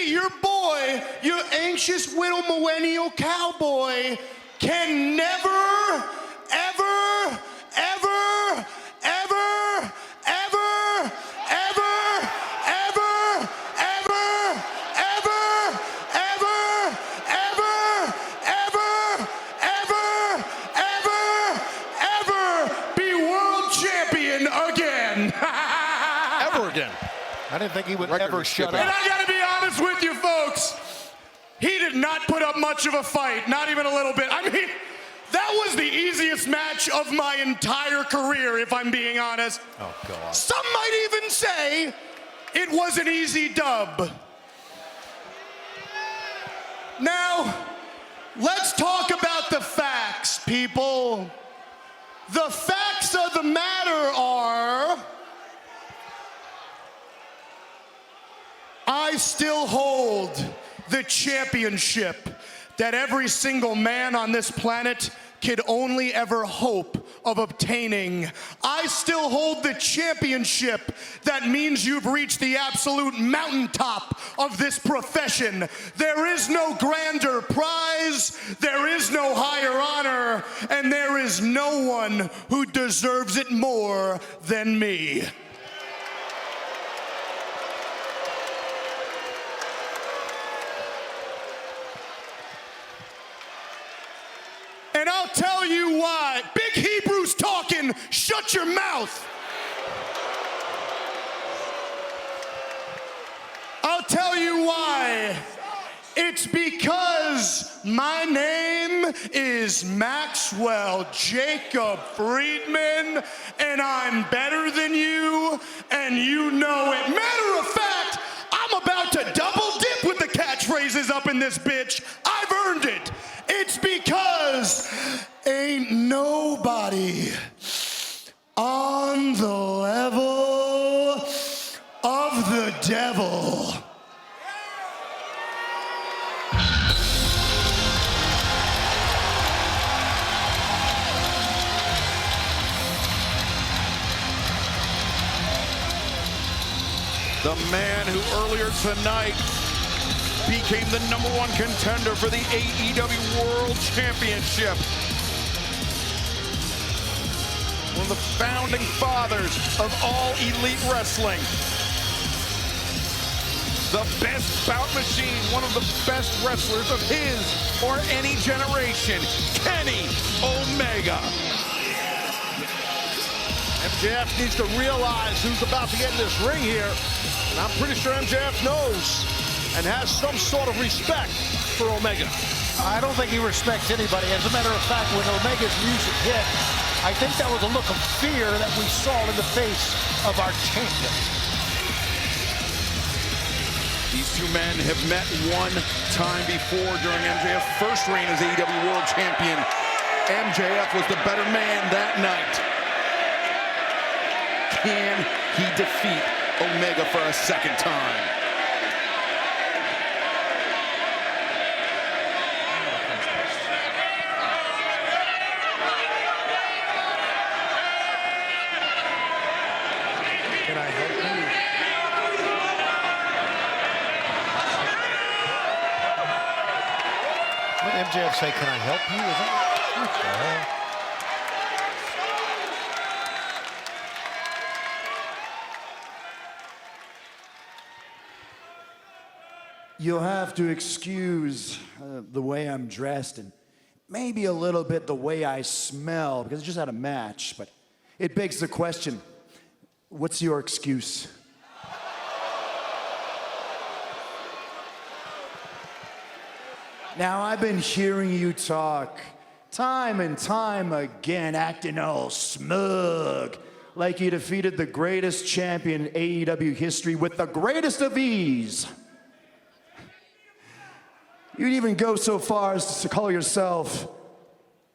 me, your boy, your anxious little millennial cowboy, can never, ever, ever, ever, ever, ever, ever, ever, ever, ever, ever, ever, ever, ever, ever be world champion again. Ever again. I didn't think he would ever shut up. And I gotta be honest with you folks, he did not put up much of a fight, not even a little bit. I mean, that was the easiest match of my entire career, if I'm being honest. Oh, God. Some might even say it was an easy dub. Now, let's talk about the facts, people. The facts of the matter are, I still hold the championship that every single man on this planet could only ever hope of obtaining. I still hold the championship that means you've reached the absolute mountaintop of this profession. There is no grander prize, there is no higher honor, and there is no one who deserves it more than me. And I'll tell you why. Big Hebrew's talking, shut your mouth. I'll tell you why. It's because my name is Maxwell Jacob Friedman, and I'm better than you, and you know it. Matter of fact, I'm about to double dip with the catchphrases up in this bitch. I've earned it. It's because ain't nobody on the level of the devil. The man who earlier tonight became the #1 contender for the AEW World Championship. One of the founding fathers of all elite wrestling. The best bout machine, one of the best wrestlers of his or any generation, Kenny Omega. MJF needs to realize who's about to get in this ring here, and I'm pretty sure MJF knows and has some sort of respect for Omega. I don't think he respects anybody. As a matter of fact, when Omega's music hit, I think that was a look of fear that we saw in the face of our champion. These two men have met one time before during MJF's first reign as AEW World Champion. MJF was the better man that night. Can he defeat Omega for a second time? Can I help you? What did MJF say? Can I help you? Is it? What the hell? You'll have to excuse the way I'm dressed and maybe a little bit the way I smell because I just had a match, but it begs the question, what's your excuse? Now, I've been hearing you talk time and time again, acting all smug, like you defeated the greatest champion in AEW history with the greatest of ease. You'd even go so far as to call yourself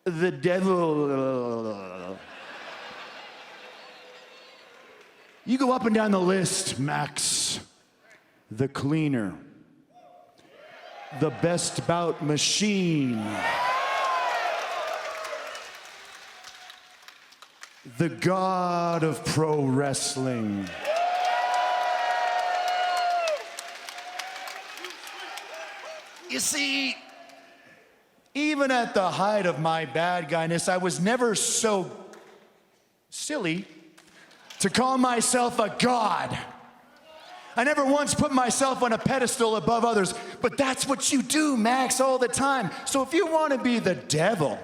the devil. You go up and down the list, Max. The cleaner. The best bout machine. The god of pro wrestling. You see, even at the height of my bad guyness, I was never so silly to call myself a god. I never once put myself on a pedestal above others, but that's what you do, Max, all the time. So if you want to be the devil,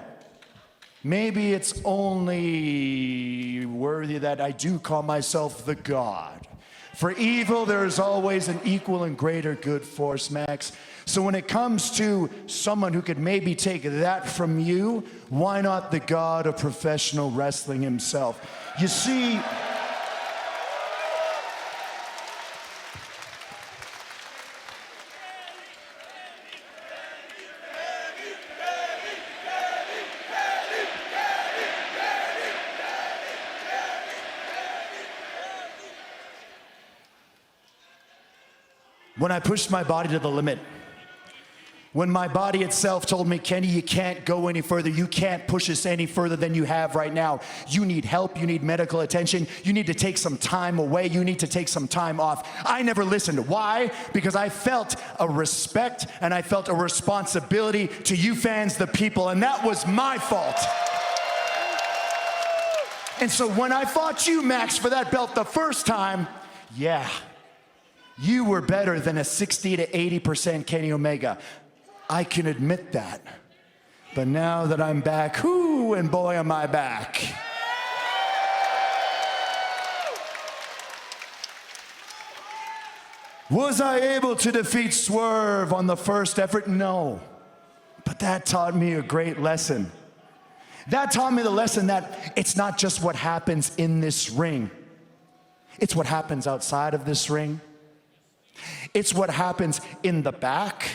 maybe it's only worthy that I do call myself the god. For evil, there is always an equal and greater good force, Max. So when it comes to someone who could maybe take that from you, why not the god of professional wrestling himself? You see, when I pushed my body to the limit, when my body itself told me, Kenny, you can't go any further, you can't push us any further than you have right now. You need help, you need medical attention, you need to take some time away, you need to take some time off. I never listened. Why? Because I felt a respect and I felt a responsibility to you fans, the people, and that was my fault. And so when I fought you, Max, for that belt the first time, yeah, you were better than a 60 to 80% Kenny Omega. I can admit that. But now that I'm back, whoo, and boy am I back. Was I able to defeat Swerve on the first effort? No. But that taught me a great lesson. That taught me the lesson that it's not just what happens in this ring. It's what happens outside of this ring. It's what happens in the back.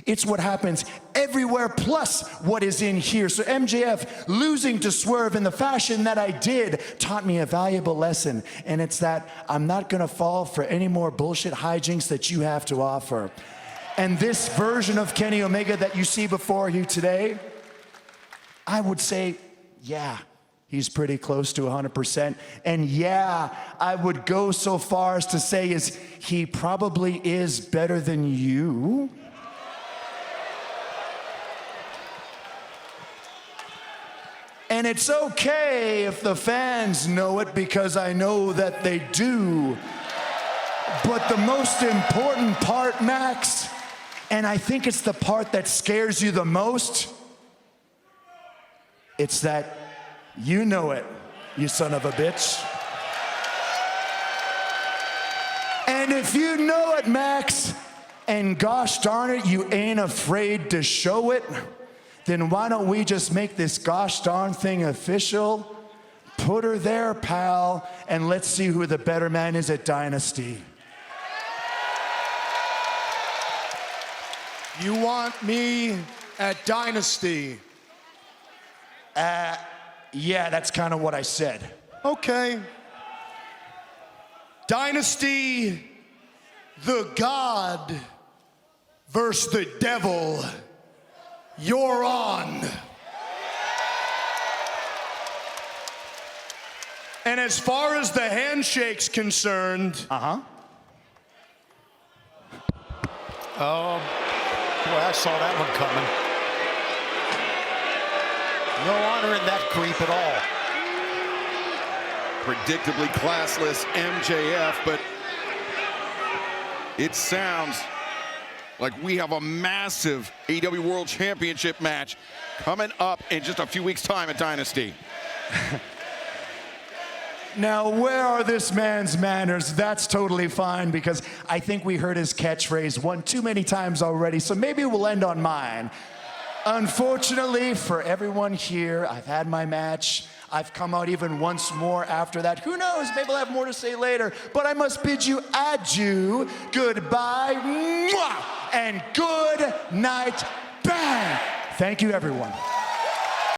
It's what happens everywhere, plus what is in here. So MJF losing to Swerve in the fashion that I did taught me a valuable lesson. And it's that I'm not going to fall for any more bullshit hijinks that you have to offer. And this version of Kenny Omega that you see before you today, I would say, yeah, he's pretty close to 100%. And yeah, I would go so far as to say he probably is better than you. And it's okay if the fans know it, because I know that they do. But the most important part, Max, and I think it's the part that scares you the most, it's that you know it, you son of a bitch. And if you know it, Max, and gosh darn it, you ain't afraid to show it, then why don't we just make this gosh darn thing official? Put her there, pal, and let's see who the better man is at Dynasty. You want me at Dynasty? Yeah, that's kind of what I said. Okay. Dynasty, the God versus the devil. You're on. And as far as the handshake's concerned, Oh, boy, I saw that one coming. No honor in that creep at all. Predictably classless MJF, but it sounds like we have a massive AEW World Championship match coming up in just a few weeks' time at Dynasty. Now, where are this man's manners? That's totally fine, because I think we heard his catchphrase one too many times already, so maybe we'll end on mine. Unfortunately for everyone here, I've had my match. I've come out even once more after that. Who knows? Maybe I'll have more to say later. But I must bid you adieu, goodbye, mwah, and good night, bang. Thank you, everyone.